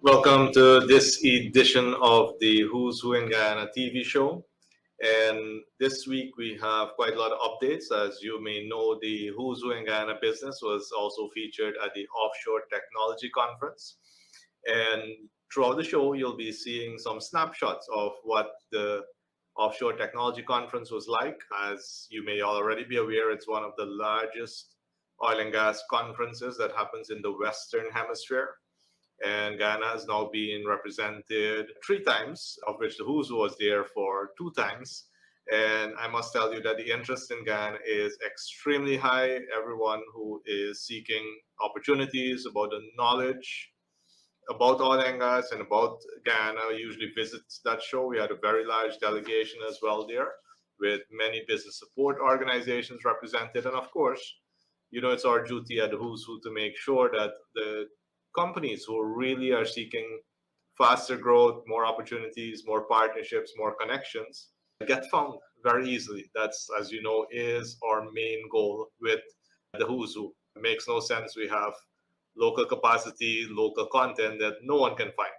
Welcome to this edition of the Who's Who in Guyana TV show. And this week we have quite a lot of updates. As you may know, the Who's Who in Guyana business was also featured at the Offshore Technology Conference. And throughout the show, you'll be seeing some snapshots of what the Offshore Technology Conference was like. As you may already be aware, it's one of the largest oil and gas conferences that happens in the Western Hemisphere. And Guyana has now been represented 3 times, of which the Who's Who was there for 2 times. And I must tell you that the interest in Guyana is extremely high. Everyone who is seeking opportunities about the knowledge about oil and gas and about Guyana usually visits that show. We had a very large delegation as well there, with many business support organizations represented. And of course, you know, it's our duty at the Who's Who to make sure that the companies who really are seeking faster growth, more opportunities, more partnerships, more connections, get found very easily. That's, as you know, is our main goal with the Who's Who. It makes no sense we have local capacity, local content that no one can find.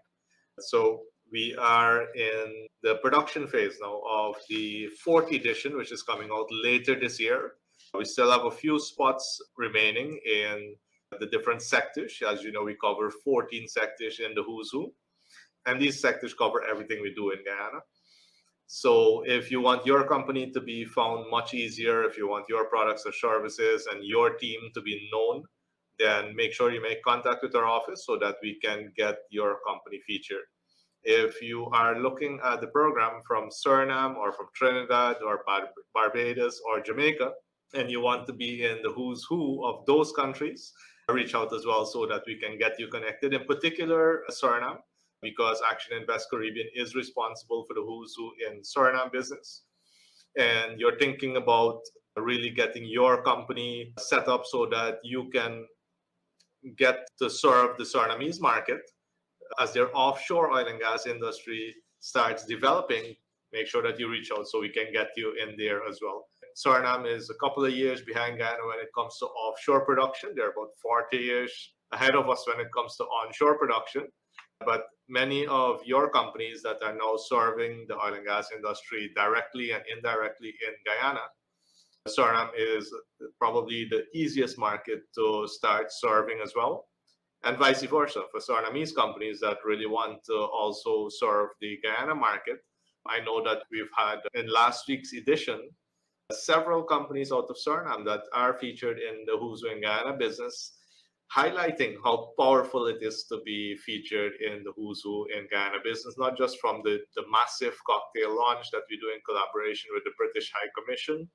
So we are in the production phase now of the 4th edition, which is coming out later this year. We still have a few spots remaining in the different sectors. As you know, we cover 14 sectors in the Who's Who, and these sectors cover everything we do in Guyana. So if you want your company to be found much easier, if you want your products or services and your team to be known, then make sure you make contact with our office so that we can get your company featured. If you are looking at the program from Suriname or from Trinidad or Barbados or Jamaica, and you want to be in the Who's Who of those countries, reach out as well so that we can get you connected. In particular, Suriname, because ActionINVEST Caribbean is responsible for the Who's Who in Suriname business. And you're thinking about really getting your company set up so that you can get to serve the Surinamese market as their offshore oil and gas industry starts developing. Make sure that you reach out so we can get you in there as well. Suriname is a couple of years behind Guyana when it comes to offshore production. They're about 40 years ahead of us when it comes to onshore production. But many of your companies that are now serving the oil and gas industry directly and indirectly in Guyana, Suriname is probably the easiest market to start serving as well. And vice versa for Surinamese companies that really want to also serve the Guyana market. I know that we've had in last week's edition several companies out of Suriname that are featured in the Who's Who in Guyana business, highlighting how powerful it is to be featured in the Who's Who in Guyana business, not just from the massive cocktail launch that we do in collaboration with the British High Commission,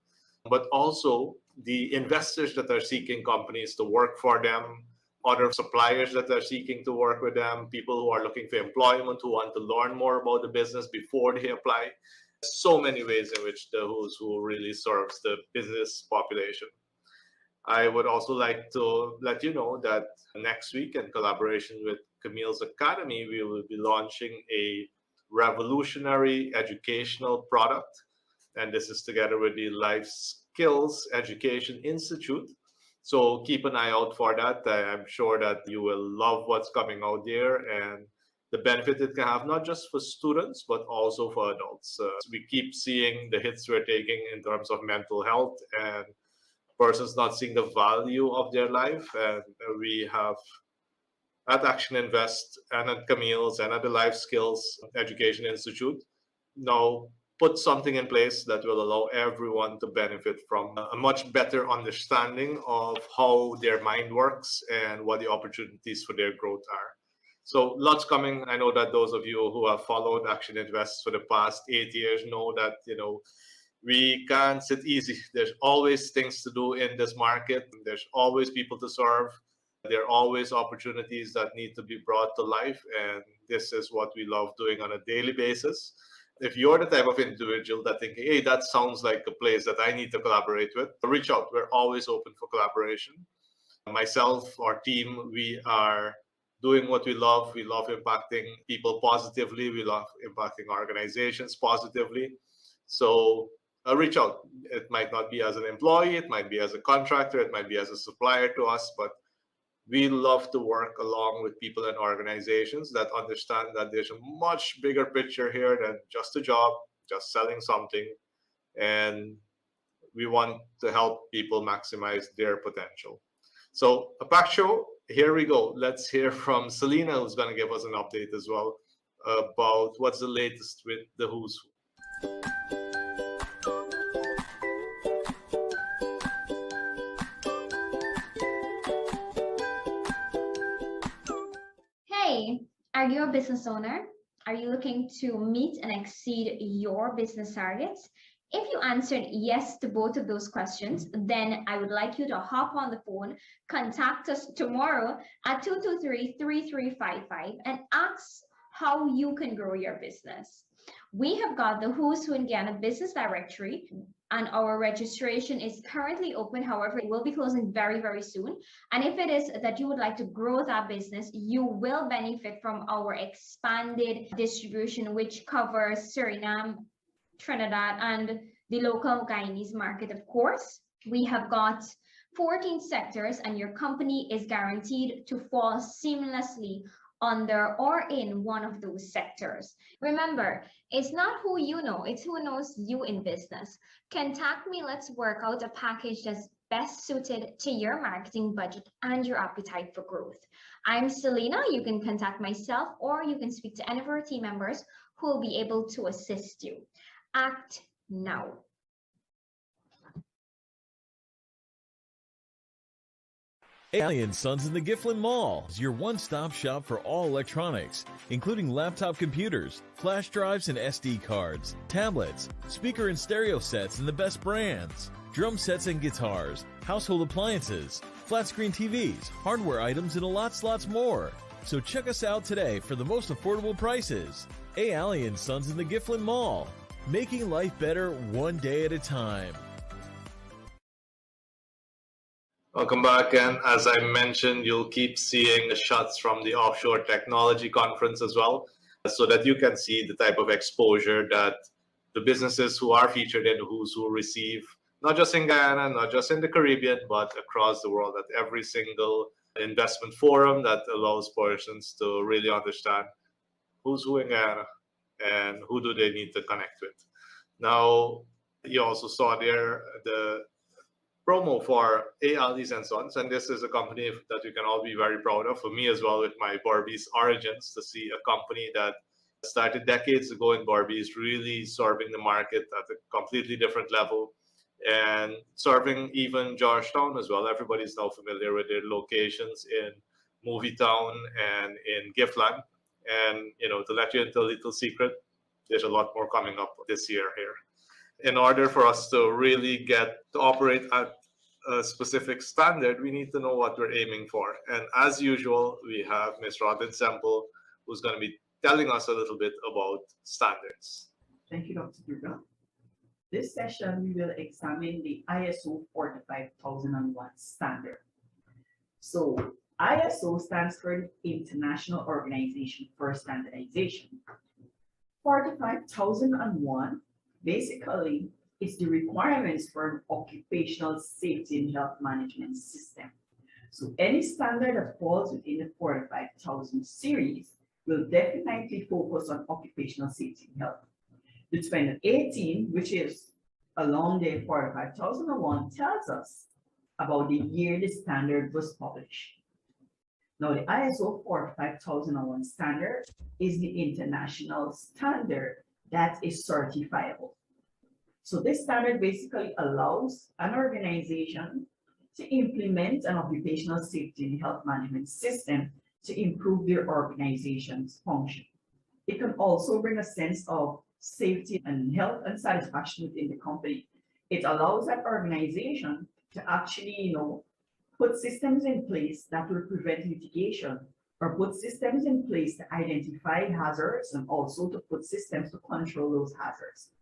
but also the investors that are seeking companies to work for them, other suppliers that are seeking to work with them, people who are looking for employment, who want to learn more about the business before they apply. So many ways in which the Who's Who really serves the business population. I would also like to let you know that next week, in collaboration with Camille's Academy, we will be launching a revolutionary educational product. And this is together with the Life Skills Education Institute. So keep an eye out for that. I'm sure that you will love what's coming out there and the benefit it can have, not just for students, but also for adults. We keep seeing the hits we're taking in terms of mental health and persons not seeing the value of their life. And we have at ActionINVEST and at Camille's and at the Life Skills Education Institute now put something in place that will allow everyone to benefit from a much better understanding of how their mind works and what the opportunities for their growth are. So lots coming. I know that those of you who have followed ActionINVEST for the past 8 years know that, you know, we can't sit easy. There's always things to do in this market. There's always people to serve. There are always opportunities that need to be brought to life. And this is what we love doing on a daily basis. If you're the type of individual that thinking, hey, that sounds like a place that I need to collaborate with, reach out. We're always open for collaboration. Myself, our team, we are doing what we love. We love impacting people positively. We love impacting organizations positively. So reach out. It might not be as an employee. It might be as a contractor. It might be as a supplier to us. But We love to work along with people and organizations that understand that there's a much bigger picture here than just a job, just selling something. And we want to help people maximize their potential. So, Apacho, here we go. Let's hear from Selena, who's going to give us an update as well about what's the latest with the Who's Who. Hey, are you a business owner? Are you looking to meet and exceed your business targets? If you answered yes to both of those questions, then I would like you to hop on the phone, contact us tomorrow at 223-3355 and ask how you can grow your business. We have got the Who's Who in Guyana business directory, and our registration is currently open. However, it will be closing very, very soon. And if it is that you would like to grow that business, you will benefit from our expanded distribution, which covers Suriname, Trinidad, and the local Guyanese market. Of course, we have got 14 sectors, and your company is guaranteed to fall seamlessly under or in one of those sectors. Remember, it's not who you know, it's who knows you in business. Contact me, let's work out a package that's best suited to your marketing budget and your appetite for growth. I'm Selena. You can contact myself or you can speak to any of our team members who will be able to assist you. Act now. ACI Sons in the Gifflin Mall is your one-stop shop for all electronics, including laptop computers, flash drives and SD cards, tablets, speaker and stereo sets and the best brands, drum sets and guitars, household appliances, flat-screen TVs, hardware items, and lots more. So check us out today for the most affordable prices. ACI Sons in the Gifflin Mall, making life better one day at a time. Welcome back, and as I mentioned, you'll keep seeing the shots from the Offshore Technology Conference as well, so that you can see the type of exposure that the businesses who are featured in Who's Who receive, not just in Guyana, not just in the Caribbean, but across the world, at every single investment forum that allows persons to really understand who's who in Guyana and who do they need to connect with. Now, you also saw there the promo for ACI Sons, and this is a company that we can all be very proud of. For me as well, with my Barbies origins, to see a company that started decades ago in Barbies really serving the market at a completely different level and serving even Georgetown as well. Everybody's now familiar with their locations in Movie Town and in Giftland. And, you know, to let you into a little secret, there's a lot more coming up this year here. In order for us to really get to operate at a specific standard, we need to know what we're aiming for. And as usual, we have Ms. Rodlyn Semple, who's going to be telling us a little bit about standards. Thank you, Dr. Doerga. This session, we will examine the ISO 45001 standard. So ISO stands for the International Organization for Standardization. 45001 basically is the requirements for an occupational safety and health management system. So any standard that falls within the 45000 series will definitely focus on occupational safety and health. The 2018, which is along the 45001, tells us about the year the standard was published. Now, the ISO 45001 standard is the international standard that is certifiable. So this standard basically allows an organization to implement an occupational safety and health management system to improve their organization's function. It can also bring a sense of safety and health and satisfaction within the company. It allows that organization to actually, put systems in place that will prevent litigation, or put systems in place to identify hazards and also to put systems to control those hazards.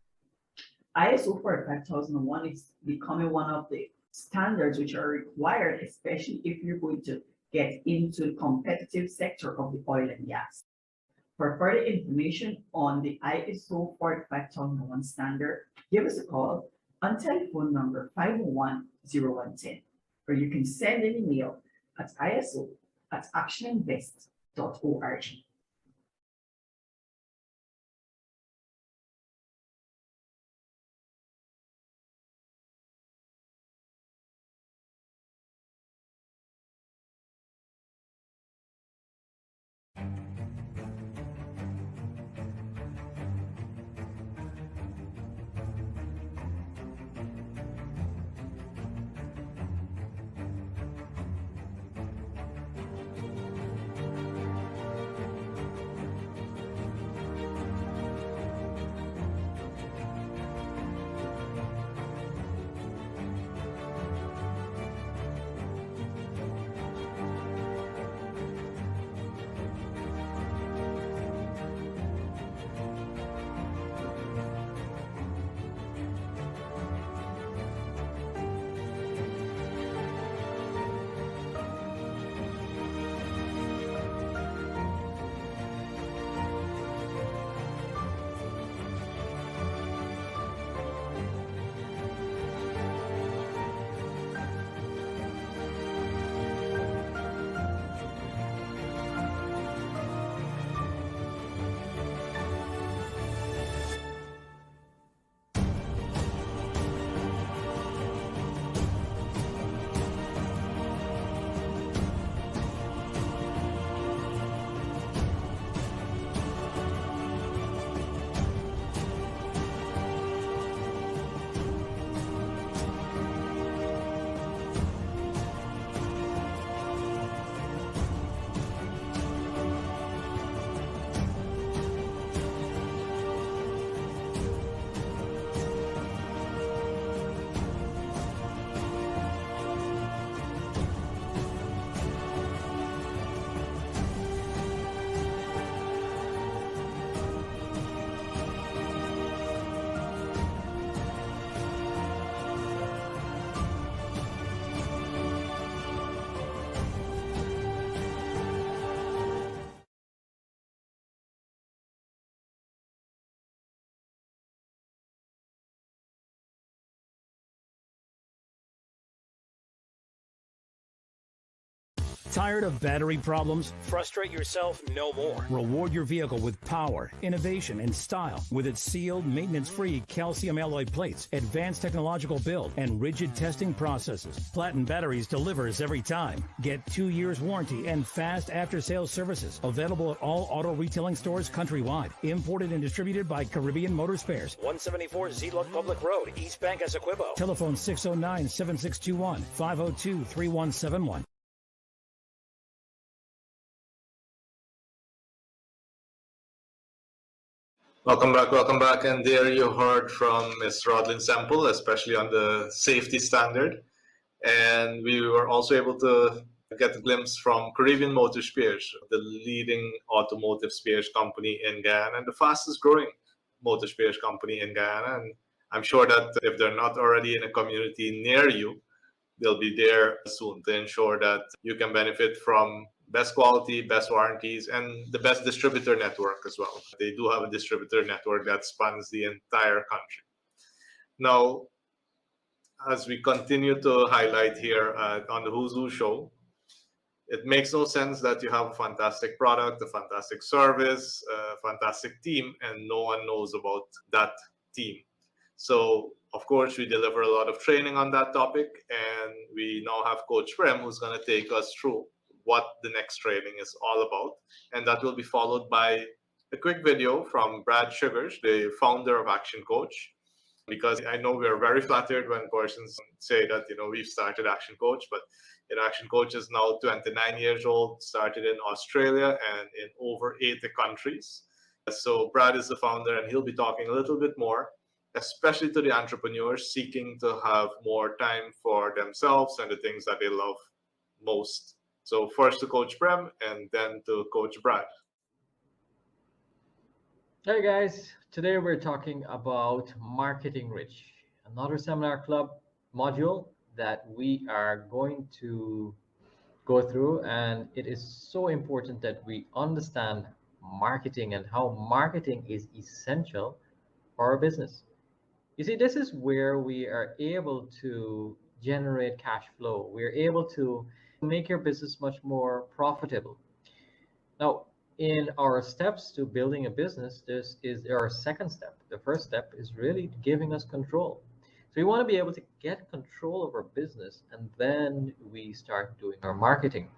ISO 45001 is becoming one of the standards which are required, especially if you're going to get into the competitive sector of the oil and gas. For further information on the ISO 45001 standard, give us a call on telephone number 501-0110, or you can send an email at iso@actioninvest.org. Tired of battery problems? Frustrate yourself no more. Reward your vehicle with power, innovation, and style with its sealed, maintenance-free calcium alloy plates, advanced technological build, and rigid testing processes. Platinum Batteries delivers every time. Get 2 years warranty and fast after-sales services. Available at all auto retailing stores countrywide. Imported and distributed by Caribbean Motor Spares. 174 Zluck Public Road, East Bank, Essequibo. Telephone 609-7621, 502-3171. Welcome back. And there you heard from Ms. Rodlyn Semple, especially on the safety standard. And we were also able to get a glimpse from Caribbean Motor Spares, the leading automotive spares company in Guyana and the fastest growing motor spares company in Guyana. And I'm sure that if they're not already in a community near you, they'll be there soon to ensure that you can benefit from best quality, best warranties, and the best distributor network as well. They do have a distributor network that spans the entire country. Now, as we continue to highlight here on the Who's Who show, it makes no sense that you have a fantastic product, a fantastic service, a fantastic team, and no one knows about that team. So, of course, we deliver a lot of training on that topic, and we now have Coach Prem, who's going to take us through what the next training is all about. And that will be followed by a quick video from Brad Sugars, the founder of ActionCOACH, because I know we're very flattered when persons say that, we've started ActionCOACH, but ActionCOACH is now 29 years old, started in Australia and in over 80 countries. So Brad is the founder, and he'll be talking a little bit more, especially to the entrepreneurs seeking to have more time for themselves and the things that they love most. So first to Coach Prem and then to Coach Brad. Hey guys, today we're talking about Marketing Rich, another seminar club module that we are going to go through, and it is so important that we understand marketing and how marketing is essential for our business. You see, this is where we are able to generate cash flow. We're able to make your business much more profitable. Now, in our steps to building a business, this is our second step. The first step is really giving us control. So we want to be able to get control of our business, and then we start doing our marketing.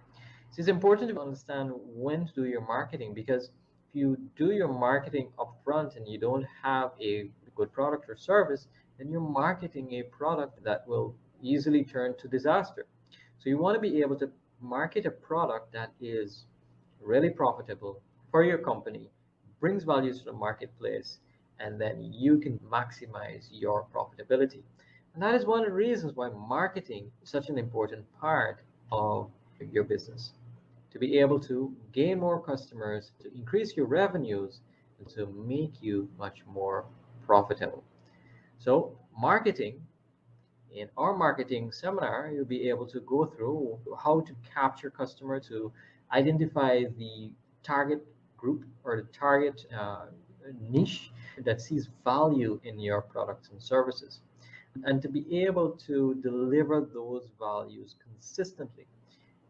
So it's important to understand when to do your marketing, because if you do your marketing upfront and you don't have a good product or service, then you're marketing a product that will easily turn to disaster. So you want to be able to market a product that is really profitable for your company, brings value to the marketplace, and then you can maximize your profitability. And that is one of the reasons why marketing is such an important part of your business. To be able to gain more customers, to increase your revenues, and to make you much more profitable. So marketing, in our marketing seminar, you'll be able to go through how to capture customer, to identify the target group or the target niche that sees value in your products and services, and to be able to deliver those values consistently.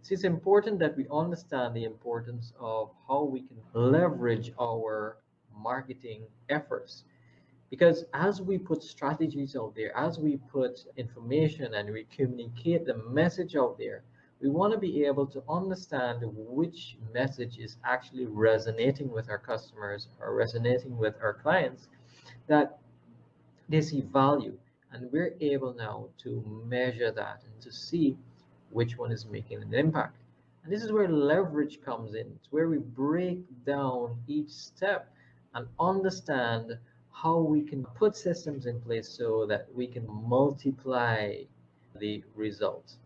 So it's important that we understand the importance of how we can leverage our marketing efforts. Because as we put strategies out there, as we put information and we communicate the message out there, we want to be able to understand which message is actually resonating with our customers or resonating with our clients, that they see value. And we're able now to measure that and to see which one is making an impact. And this is where leverage comes in. It's where we break down each step and understand how we can put systems in place so that we can multiply the results.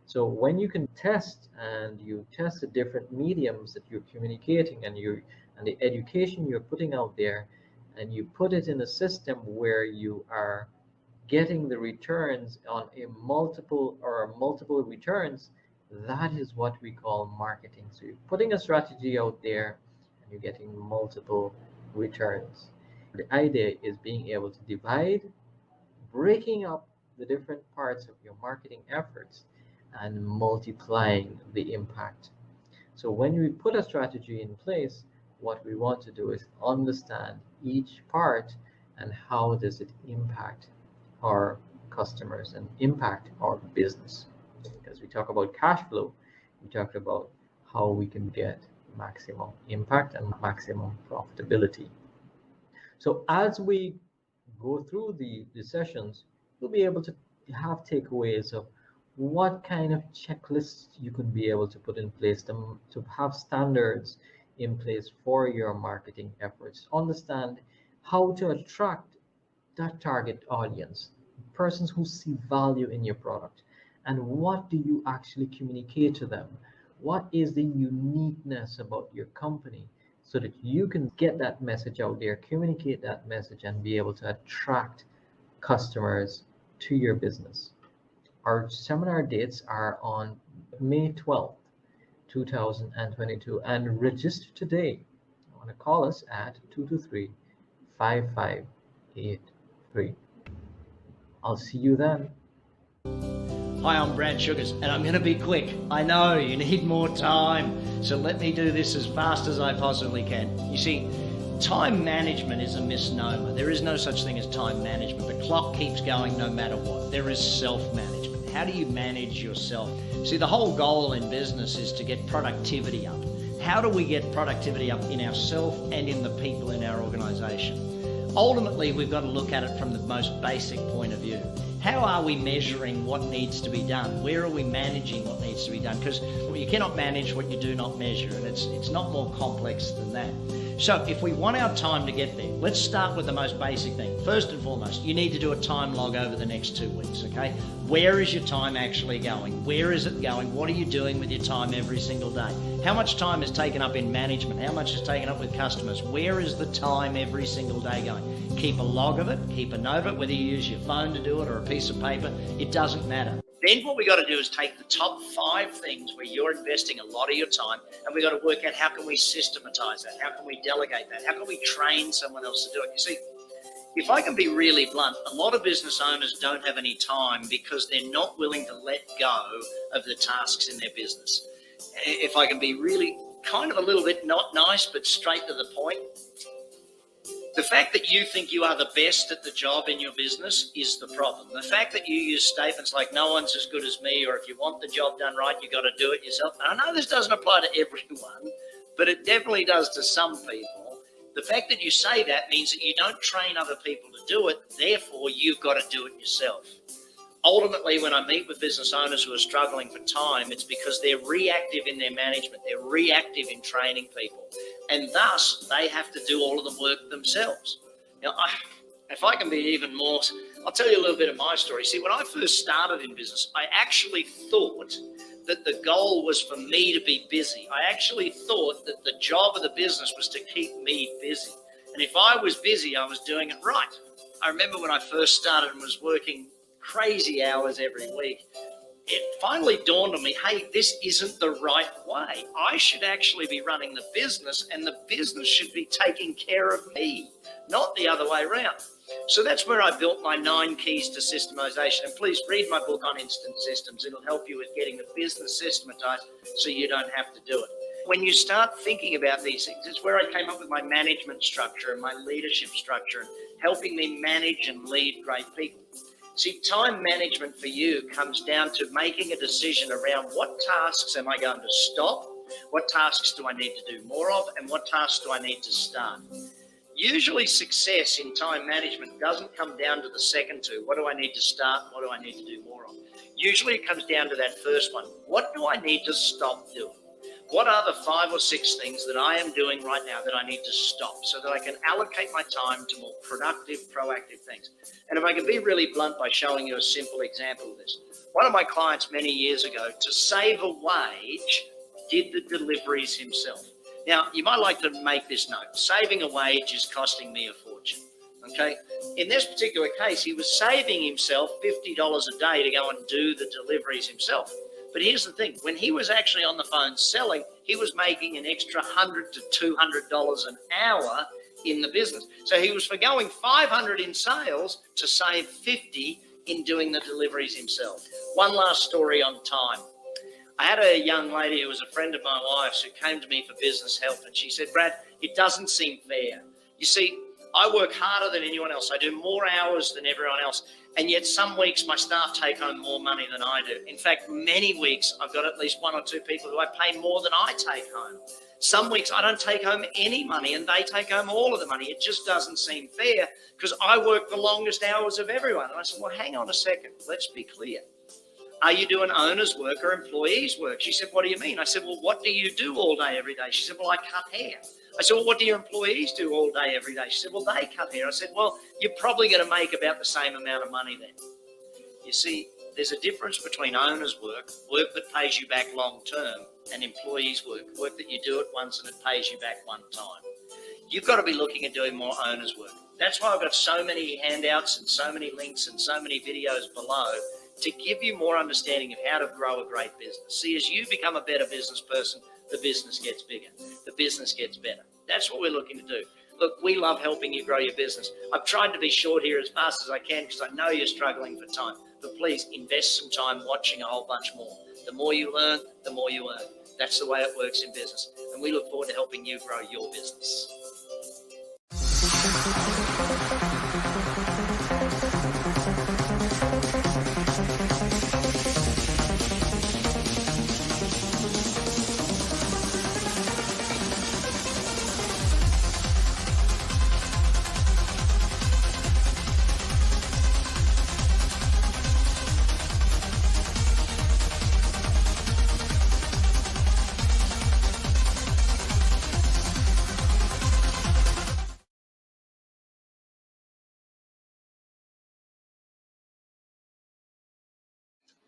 So when you can test, and you test the different mediums that you're communicating and the education you're putting out there, and you put it in a system where you are getting the returns on a multiple returns, that is what we call marketing. So you're putting a strategy out there and you're getting multiple returns. The idea is being able to divide, breaking up the different parts of your marketing efforts and multiplying the impact. So when we put a strategy in place, what we want to do is understand each part and how does it impact our customers and impact our business. As we talk about cash flow, we talk about how we can get maximum impact and maximum profitability. So as we go through the sessions, you'll be able to have takeaways of what kind of checklists you can be able to put in place to have standards in place for your marketing efforts. Understand how to attract that target audience, persons who see value in your product, and what do you actually communicate to them? What is the uniqueness about your company so that you can get that message out there, communicate that message, and be able to attract customers to your business. Our seminar dates are on May 12th, 2022, and register today. You want to call us at 223-5583. I'll see you then. Hi, I'm Brad Sugars, and I'm going to be quick. I know you need more time, so let me do this as fast as I possibly can. You see, time management is a misnomer. There is no such thing as time management. The clock keeps going no matter what. There is self-management. How do you manage yourself? See, the whole goal in business is to get productivity up. How do we get productivity up in ourselves and in the people in our organization? Ultimately, we've got to look at it from the most basic point of view. How are we measuring what needs to be done? Where are we managing what needs to be done? Because you cannot manage what you do not measure, and it's not more complex than that. So if we want our time to get there, let's start with the most basic thing. First and foremost, you need to do a time log over the next 2 weeks, okay? Where is your time actually going? Where is it going? What are you doing with your time every single day? How much time is taken up in management? How much is taken up with customers? Where is the time every single day going? Keep a log of it, keep a note of it, whether you use your phone to do it or a piece of paper, it doesn't matter. Then what we got to do is take the top 5 things where you're investing a lot of your time, and we got to work out how can we systematize that? How can we delegate that? How can we train someone else to do it? You see, if I can be really blunt, a lot of business owners don't have any time because they're not willing to let go of the tasks in their business. If I can be really kind of a little bit not nice, but straight to the point, the fact that you think you are the best at the job in your business is the problem. The fact that you use statements like no one's as good as me, or if you want the job done right, you got to do it yourself. And I know this doesn't apply to everyone, but it definitely does to some people. The fact that you say that means that you don't train other people to do it, therefore you've got to do it yourself. Ultimately, when I meet with business owners who are struggling for time, it's because they're reactive in their management, they're reactive in training people, and thus they have to do all of the work themselves. Now, if I can be even more, I'll tell you a little bit of my story. See, when I first started in business, I actually thought that the goal was for me to be busy. I actually thought that the job of the business was to keep me busy. And if I was busy, I was doing it right. I remember when I first started and was working crazy hours every week, it finally dawned on me, hey, this isn't the right way. I should actually be running the business, and the business should be taking care of me, not the other way around. So that's where I built my 9 keys to systemization. And please read my book on instant systems. It'll help you with getting the business systematized so you don't have to do it. When you start thinking about these things, it's where I came up with my management structure and my leadership structure, and helping me manage and lead great people. See, time management for you comes down to making a decision around what tasks am I going to stop, what tasks do I need to do more of, and what tasks do I need to start. Usually success in time management doesn't come down to the second two. What do I need to start? What do I need to do more of? Usually it comes down to that first one. What do I need to stop doing? What are the 5 or 6 things that I am doing right now that I need to stop so that I can allocate my time to more productive, proactive things? And if I can be really blunt by showing you a simple example of this. One of my clients many years ago, to save a wage, did the deliveries himself. Now, you might like to make this note. Saving a wage is costing me a fortune, okay? In this particular case, he was saving himself $50 a day to go and do the deliveries himself. But here's the thing, when he was actually on the phone selling, he was making an extra $100 to $200 an hour in the business. So he was forgoing $500 in sales to save $50 in doing the deliveries himself. One last story on time. I had a young lady who was a friend of my wife's who came to me for business help, and she said, Brad, it doesn't seem fair. You see, I work harder than anyone else. I do more hours than everyone else. And yet some weeks my staff take home more money than I do. In fact, many weeks I've got at least 1 or 2 people who I pay more than I take home. Some weeks I don't take home any money and they take home all of the money. It just doesn't seem fair because I work the longest hours of everyone. And I said, well, hang on a second. Let's be clear. Are you doing owner's work or employees' work? She said, what do you mean? I said, well, what do you do all day, every day? She said, well, I cut hair. I said, well, what do your employees do all day, every day? She said, well, they cut hair. I said, well, you're probably going to make about the same amount of money then. You see, there's a difference between owner's work, work that pays you back long term, and employees' work, work that you do it once and it pays you back one time. You've got to be looking at doing more owner's work. That's why I've got so many handouts and so many links and so many videos below to give you more understanding of how to grow a great business. See, as you become a better business person, the business gets bigger, the business gets better. That's what we're looking to do. Look, we love helping you grow your business. I've tried to be short here as fast as I can because I know you're struggling for time, but please invest some time watching a whole bunch more. The more you learn, the more you earn. That's the way it works in business. And we look forward to helping you grow your business.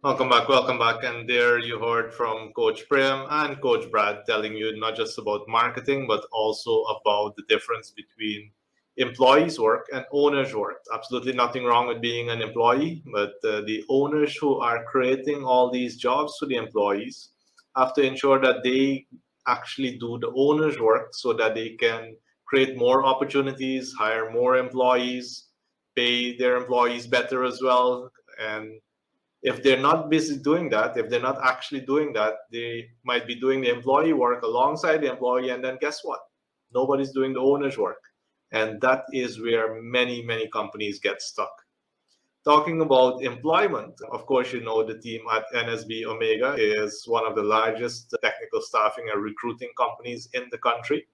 Welcome back. And there you heard from Coach Prem and Coach Brad telling you not just about marketing, but also about the difference between employees' work and owners' work. Absolutely nothing wrong with being an employee, but the owners who are creating all these jobs for the employees have to ensure that they actually do the owner's work so that they can create more opportunities, hire more employees, pay their employees better as well. And if they're not busy doing that, if they're not actually doing that, they might be doing the employee work alongside the employee, and then guess what? Nobody's doing the owner's work. And that is where many, many companies get stuck. Talking about employment, of course, you know the team at NSB Omega is one of the largest technical staffing and recruiting companies in the country,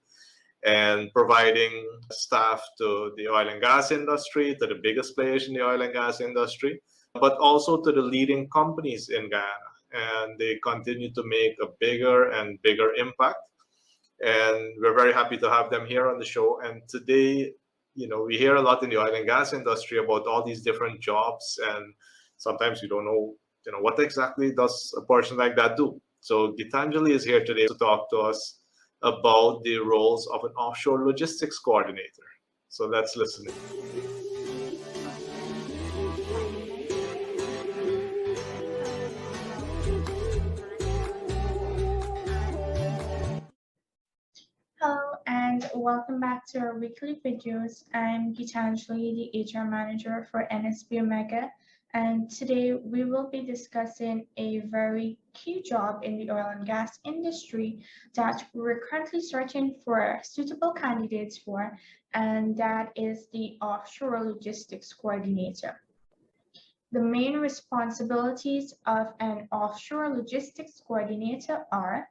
and providing staff to the oil and gas industry, to the biggest players in the oil and gas industry, but also to the leading companies in Guyana. And they continue to make a bigger and bigger impact. And we're very happy to have them here on the show. And today, you know, we hear a lot in the oil and gas industry about all these different jobs, and sometimes you don't know, you know, what exactly does a person like that do. So Gitanjali is here today to talk to us about the roles of an offshore logistics coordinator. So let's listen in. Hello and welcome back to our weekly videos. I'm Gitanjali, the HR manager for NSB Omega, and today we will be discussing a very key job in the oil and gas industry that we're currently searching for suitable candidates for, and that is the offshore logistics coordinator. The main responsibilities of an offshore logistics coordinator are: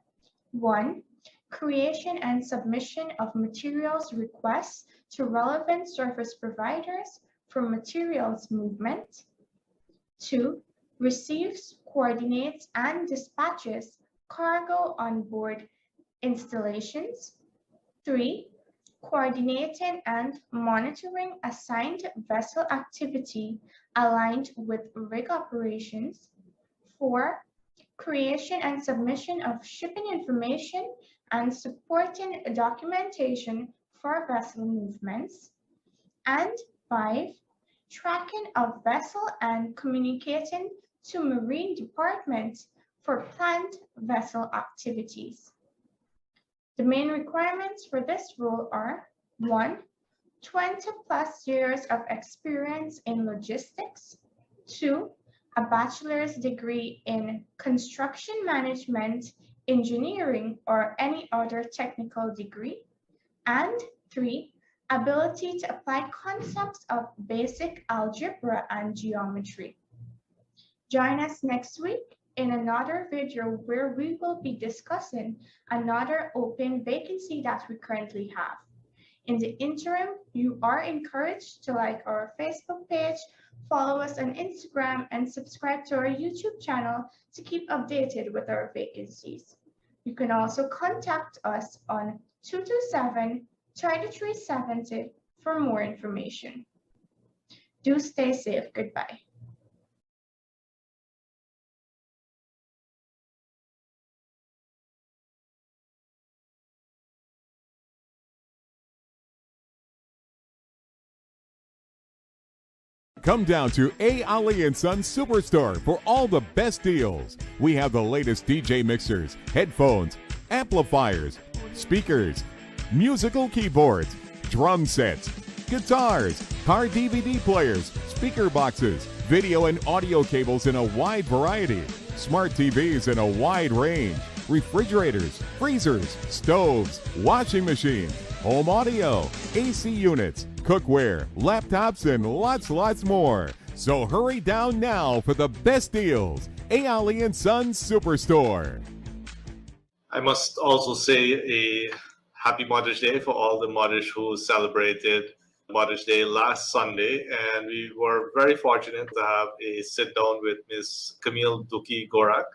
1. Creation and submission of materials requests to relevant service providers for materials movement. 2. Receives, coordinates, and dispatches cargo on board installations. 3. Coordinating and monitoring assigned vessel activity aligned with rig operations. 4. Creation and submission of shipping information and supporting documentation for vessel movements. And 5. Tracking of vessel and communicating to marine departments for planned vessel activities. The main requirements for this role are: 1. 20+ years of experience in logistics. 2. A bachelor's degree in construction management, engineering, or any other technical degree. And 3. Ability to apply concepts of basic algebra and geometry. Join us next week in another video where we will be discussing another open vacancy that we currently have. In the interim, you are encouraged to like our Facebook page, follow us on Instagram, and subscribe to our YouTube channel to keep updated with our vacancies. You can also contact us on 227-3370 for more information. Do stay safe. Goodbye. Come down to A. Ali & Son Superstore for all the best deals. We have the latest DJ mixers, headphones, amplifiers, speakers, musical keyboards, drum sets, guitars, car DVD players, speaker boxes, video and audio cables in a wide variety, smart TVs in a wide range, refrigerators, freezers, stoves, washing machines, home audio, AC units, cookware, laptops, and lots more. So hurry down now for the best deals. A. Ali & Son Superstore. I must also say a happy Mother's Day for all the mothers who celebrated Mother's Day last Sunday. And we were very fortunate to have a sit down with Ms. Camille Gorak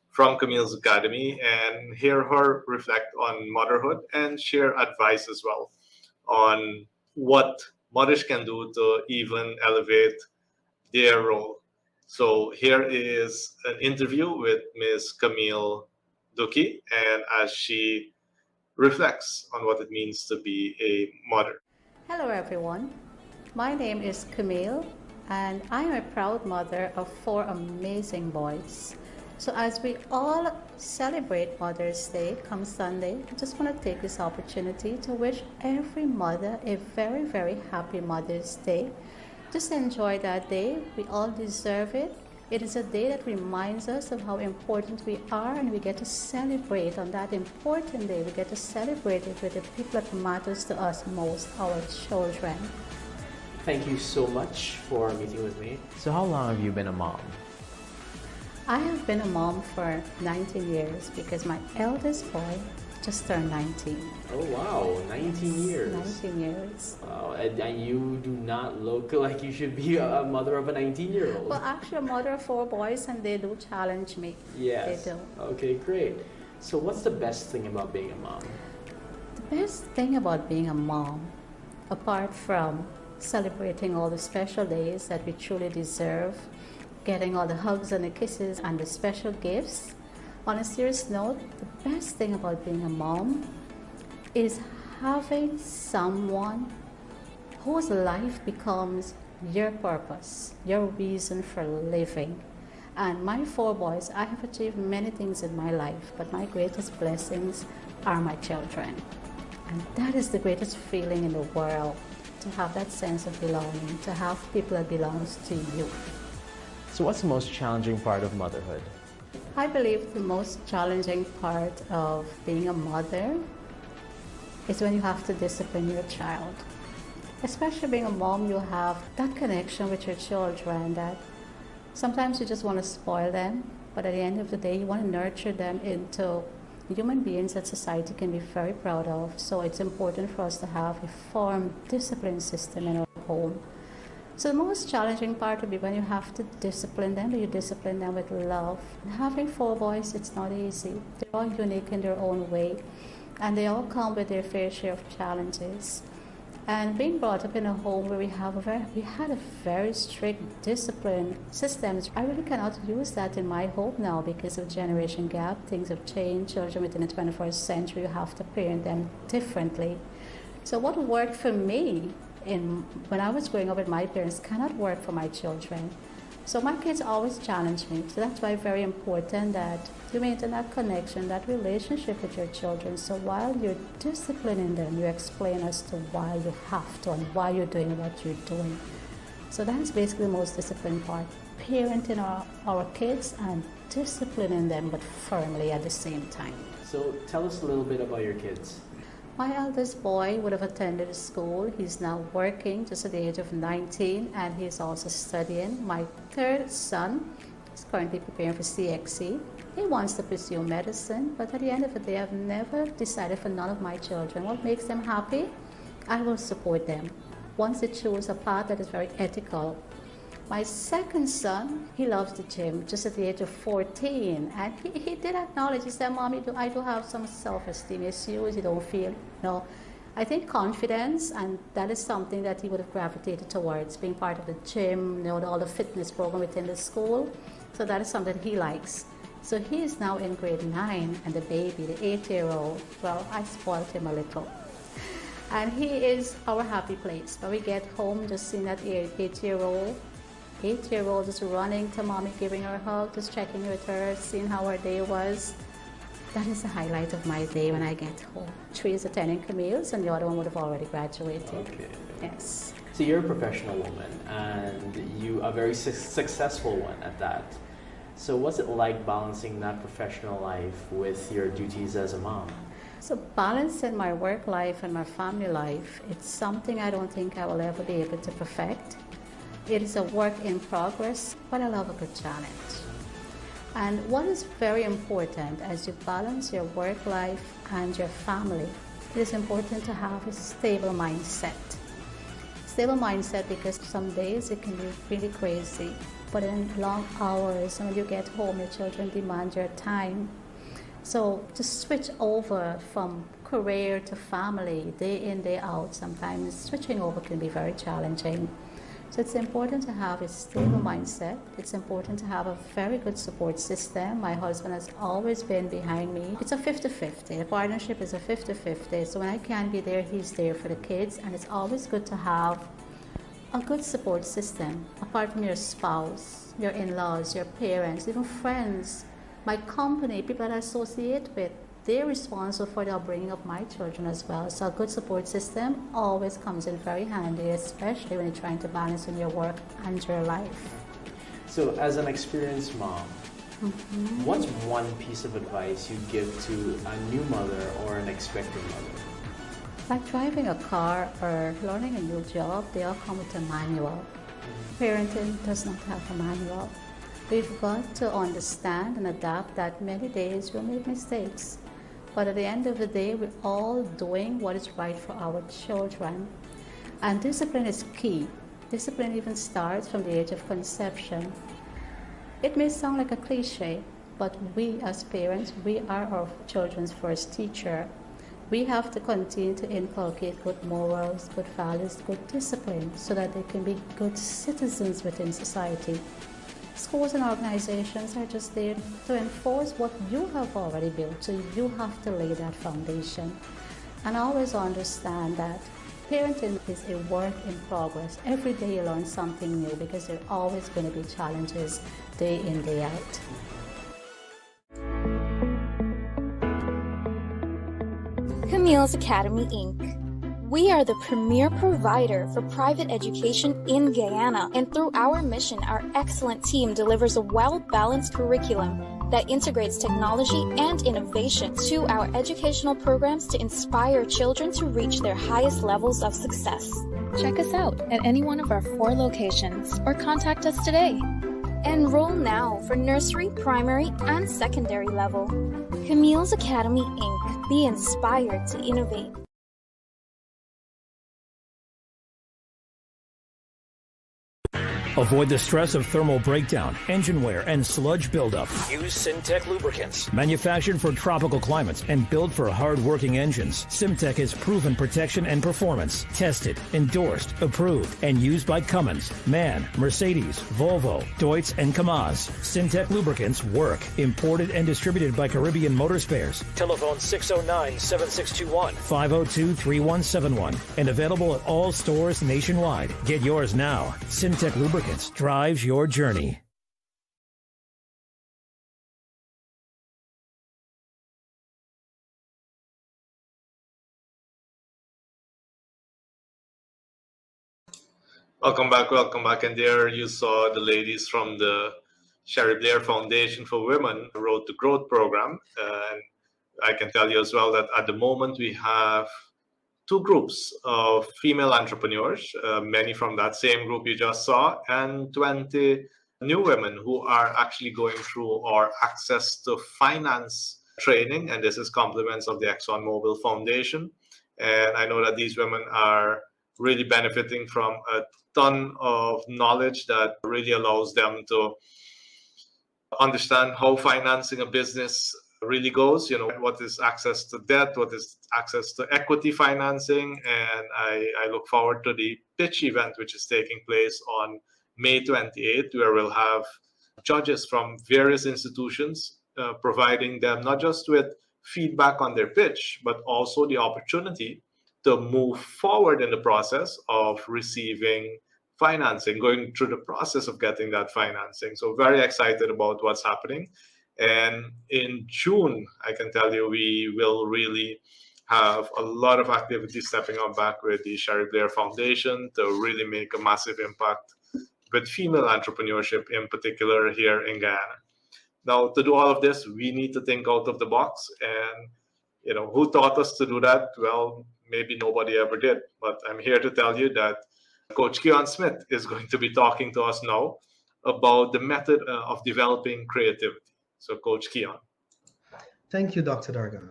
from Camille's Academy and hear her reflect on motherhood and share advice as well on what mothers can do to even elevate their role. So here is an interview with Ms. Camille Duki, and as she reflects on what it means to be a mother. Hello everyone, my name is Camille and I'm a proud mother of 4 amazing boys. So as we all celebrate Mother's Day come Sunday, I just want to take this opportunity to wish every mother a very happy Mother's Day. Just enjoy that day. We all deserve it. It is a day that reminds us of how important we are, and we get to celebrate on that important day. We get to celebrate it with the people that matters to us most, our children. Thank you so much for meeting with me. So how long have you been a mom? I have been a mom for 19 years because my eldest boy just turned 19. Oh wow, 19 years. 19 years. Wow, and you do not look like you should be a mother of a 19-year-old. Well, actually, I'm a mother of 4 boys, and they do challenge me. Yes. They do. Okay, great. So what's the best thing about being a mom? The best thing about being a mom, apart from celebrating all the special days that we truly deserve, getting all the hugs and the kisses and the special gifts, on a serious note, the best thing about being a mom is having someone whose life becomes your purpose, your reason for living. And my 4 boys, I have achieved many things in my life, but my greatest blessings are my children. And that is the greatest feeling in the world, to have that sense of belonging, to have people that belongs to you. So what's the most challenging part of motherhood? I believe the most challenging part of being a mother is when you have to discipline your child. Especially being a mom, you have that connection with your children that sometimes you just want to spoil them, but at the end of the day, you want to nurture them into human beings that society can be very proud of. So it's important for us to have a firm discipline system in our home. So the most challenging part would be when you have to discipline them, but you discipline them with love. And having 4 boys, it's not easy. They're all unique in their own way, and they all come with their fair share of challenges. And being brought up in a home where we had a very strict discipline systems, I really cannot use that in my home now because of generation gap. Things have changed. Children within the 21st century, you have to parent them differently. So what worked for me when I was growing up with my parents cannot work for my children. So my kids always challenge me. So that's why it's very important that you maintain that connection, that relationship with your children. So while you're disciplining them, you explain as to why you have to and why you're doing what you're doing. So that's basically the most disciplined part. Parenting our kids and disciplining them, but firmly at the same time. So tell us a little bit about your kids. My eldest boy would have attended school. He's now working just at the age of 19, and he's also studying. My 3rd son is currently preparing for CXC. He wants to pursue medicine, but at the end of the day, I've never decided for none of my children what makes them happy. I will support them once they choose a path that is very ethical. My 2nd son, he loves the gym just at the age of 14, and he did acknowledge, he said, Mommy, I do have some self-esteem issues, you don't feel, I think confidence, and that is something that he would have gravitated towards, being part of the gym, all the fitness program within the school, so that is something he likes. So he is now in grade 9, and the baby, the 8-year-old, well, I spoiled him a little. And he is our happy place. When we get home, just seeing that 8-year-old is running to Mommy, giving her a hug, just checking with her, seeing how her day was. That is the highlight of my day when I get home. 3 is attending Camille's, and the other one would have already graduated. Okay. Yes. So you're a professional woman, and you are a very successful one at that. So what's it like balancing that professional life with your duties as a mom? So balancing my work life and my family life, it's something I don't think I will ever be able to perfect. It is a work in progress, but I love a good challenge. And what is very important as you balance your work life and your family, it is important to have a stable mindset. Stable mindset because some days it can be really crazy, but in long hours, and when you get home, your children demand your time. So to switch over from career to family, day in, day out, sometimes switching over can be very challenging. So it's important to have a stable mindset. It's important to have a very good support system. My husband has always been behind me. It's a 50-50. The partnership is a 50-50. So when I can't be there, he's there for the kids. And it's always good to have a good support system, apart from your spouse, your in-laws, your parents, even friends, my company, people that I associate with. they're responsible for the upbringing of my children as well. So a good support system always comes in very handy, especially when you're trying to balance in your work and your life. So as an experienced mom, what's one piece of advice you give to a new mother or an expecting mother? Like driving a car or learning a new job, they all come with a manual. Parenting does not have a manual. We've got to understand and adapt that many days we'll make mistakes. But at the end of the day, we're all doing what is right for our children. And discipline is key. Discipline even starts from the age of conception. It may sound like a cliche, but we as parents, we are our children's first teacher. We have to continue to inculcate good morals, good values, good discipline, so that they can be good citizens within society. Schools and organizations are just there to enforce what you have already built, so you have to lay that foundation. And always understand that parenting is a work in progress. Every day you learn something new because there are always going to be challenges day in, day out. Camille's Academy Inc. We are the premier provider for private education in Guyana, and through our mission, our excellent team delivers a well-balanced curriculum that integrates technology and innovation to our educational programs to inspire children to reach their highest levels of success. Check us out at any one of our 4 locations or contact us today. Enroll now for nursery, primary, and secondary level. Camille's Academy Inc. Be inspired to innovate. Avoid the stress of thermal breakdown, engine wear, and sludge buildup. Use Syntec lubricants. Manufactured for tropical climates and built for hard-working engines, Syntec has proven protection and performance. Tested, endorsed, approved, and used by Cummins, MAN, Mercedes, Volvo, Deutz, and Kamaz. Syntec lubricants work. Imported and distributed by Caribbean Motor Spares. Telephone 609-7621, 502-3171, and available at all stores nationwide. Get yours now. Syntec lubricants drives your journey. Welcome back. And there you saw the ladies from the Sherry Blair Foundation for Women Road to Growth program. And I can tell you as well that at the moment we have 2 groups of female entrepreneurs, many from that same group you just saw, and 20 new women who are actually going through our access to finance training. And this is compliments of the ExxonMobil Foundation. And I know that these women are really benefiting from a ton of knowledge that really allows them to understand how financing a business really goes, what is access to debt, what is access to equity financing. And I look forward to the pitch event, which is taking place on May 28th, where we'll have judges from various institutions providing them not just with feedback on their pitch, but also the opportunity to move forward in the process of receiving financing, going through the process of getting that financing. So very excited about what's happening. And in June, I can tell you, we will really have a lot of activity stepping up back with the Sherry Blair Foundation to really make a massive impact with female entrepreneurship in particular here in Guyana. Now, to do all of this, we need to think out of the box. And, who taught us to do that? Well, maybe nobody ever did. But I'm here to tell you that Coach Keon Smith is going to be talking to us now about the method of developing creativity. So, Coach Keon. Thank you, Dr. Doerga.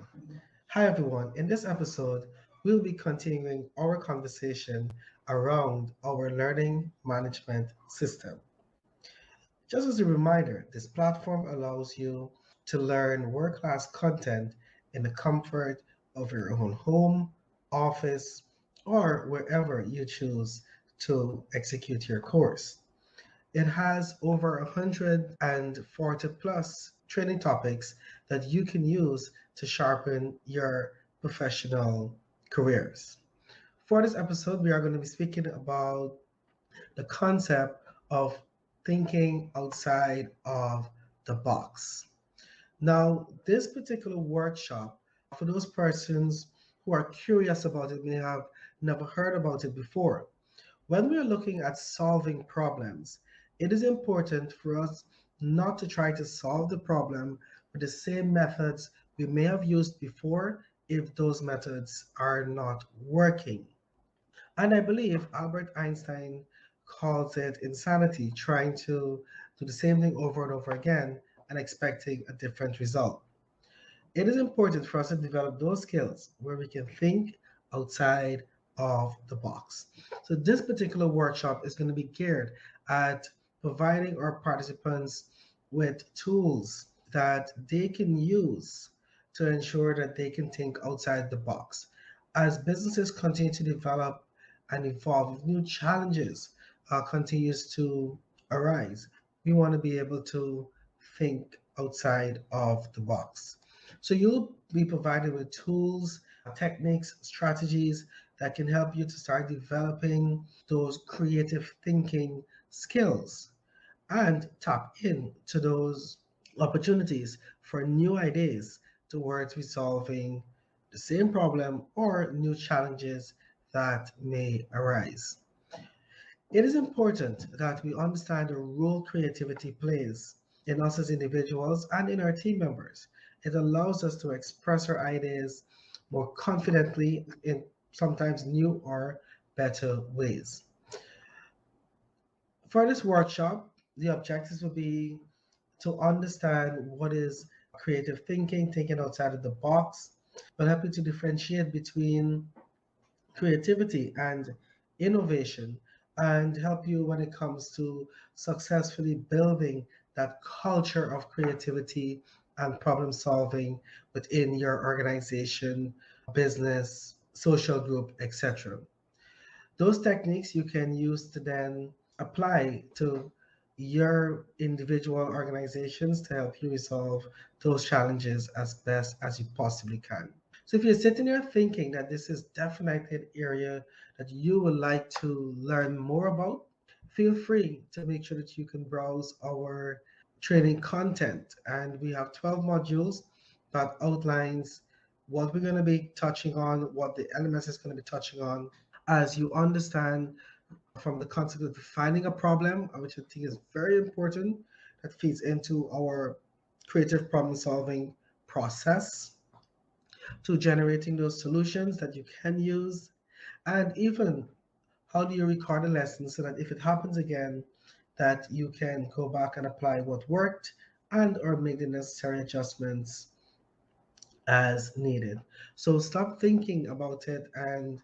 Hi, everyone. In this episode, we'll be continuing our conversation around our learning management system. Just as a reminder, this platform allows you to learn world-class content in the comfort of your own home, office, or wherever you choose to execute your course. It has over 140 plus training topics that you can use to sharpen your professional careers. For this episode, we are going to be speaking about the concept of thinking outside of the box. Now, this particular workshop For those persons who are curious about it, may have never heard about it before. When we are looking at solving problems, it is important for us not to try to solve the problem with the same methods we may have used before if those methods are not working. And I believe Albert Einstein calls it insanity, trying to do the same thing over and over again and expecting a different result. It is important for us to develop those skills where we can think outside of the box. So this particular workshop is going to be geared at providing our participants with tools that they can use to ensure that they can think outside the box. As businesses continue to develop and evolve, new challenges continues to arise, we want to be able to think outside of the box. So you'll be provided with tools, techniques, strategies that can help you to start developing those creative thinking skills and tap into those opportunities for new ideas towards resolving the same problem or new challenges that may arise. It is important that we understand the role creativity plays in us as individuals and in our team members. It allows us to express our ideas more confidently in sometimes new or better ways. For this workshop, the objectives will be to understand what is creative thinking, thinking outside of the box, will help you to differentiate between creativity and innovation, and help you when it comes to successfully building that culture of creativity and problem solving within your organization, business, social group, etc. Those techniques you can use to then apply to your individual organizations to help you resolve those challenges as best as you possibly can. So if you're sitting there thinking that this is definitely an area that you would like to learn more about, feel free to make sure that you can browse our training content. And we have 12 modules that outlines what we're going to be touching on, what the LMS is going to be touching on, as you understand from the concept of defining a problem, which I think is very important, that feeds into our creative problem solving process, to generating those solutions that you can use, and even how do you record a lesson so that if it happens again, that you can go back and apply what worked and or make the necessary adjustments as needed. So stop thinking about it and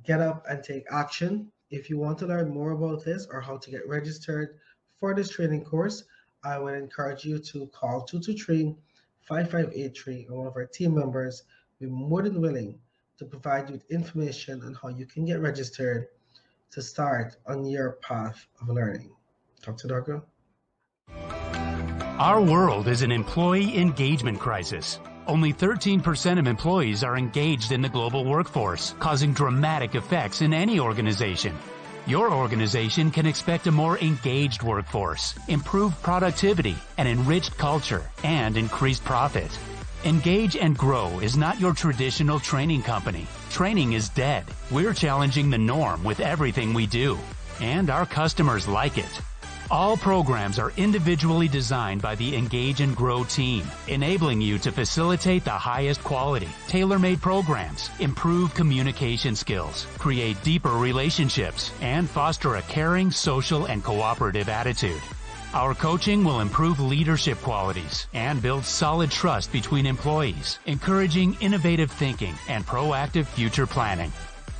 get up and take action. If you want to learn more about this or how to get registered for this training course, I would encourage you to call 223-5583, and one of our team members will be more than willing to provide you with information on how you can get registered to start on your path of learning. Dr. Doerga? Our world is an employee engagement crisis. Only 13% of employees are engaged in the global workforce, causing dramatic effects in any organization. Your organization can expect a more engaged workforce, improved productivity, an enriched culture, and increased profit. Engage and Grow is not your traditional training company. Training is dead. We're challenging the norm with everything we do, and our customers like it. All programs are individually designed by the Engage and Grow team, enabling you to facilitate the highest quality, tailor-made programs, improve communication skills, create deeper relationships, and foster a caring, social, and cooperative attitude. Our coaching will improve leadership qualities and build solid trust between employees, encouraging innovative thinking and proactive future planning.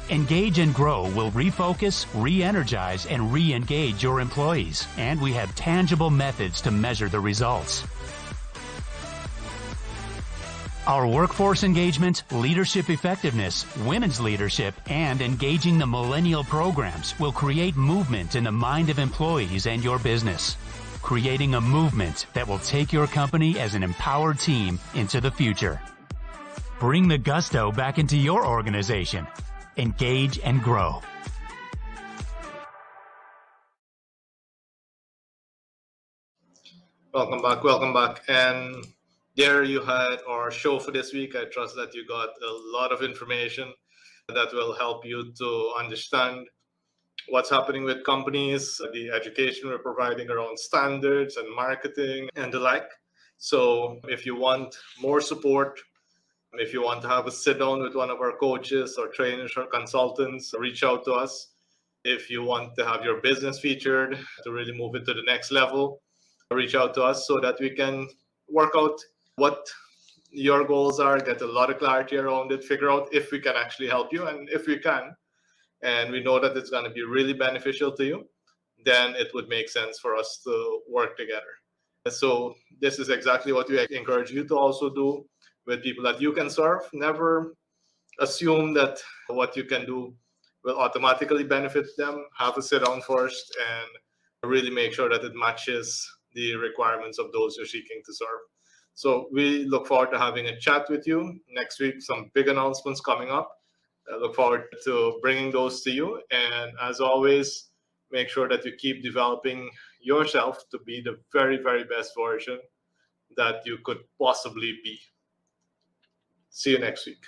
Engage and Grow will refocus, re-energize, and re-engage your employees, and we have tangible methods to measure the results. Our workforce engagement, leadership effectiveness, women's leadership, and engaging the millennial programs will create movement in the mind of employees and your business, creating a movement that will take your company as an empowered team into the future. Bring the gusto back into your organization. Engage and Grow. Welcome back. And There you had our show for this week. I trust that you got a lot of information that will help you to understand what's happening with companies, the education we're providing around standards and marketing and the like. So if you want more support, if you want to have a sit down with one of our coaches or trainers or consultants, reach out to us. If you want to have your business featured to really move it to the next level, reach out to us so that we can work out what your goals are, get a lot of clarity around it, figure out if we can actually help you. And if we can, and we know that it's going to be really beneficial to you, then it would make sense for us to work together. So this is exactly what we encourage you to also do with people that you can serve. Never assume that what you can do will automatically benefit them. Have a sit down first and really make sure that it matches the requirements of those you're seeking to serve. So we look forward to having a chat with you next week. Some big announcements coming up. I look forward to bringing those to you. And as always, make sure that you keep developing yourself to be the very, very best version that you could possibly be. See you next week.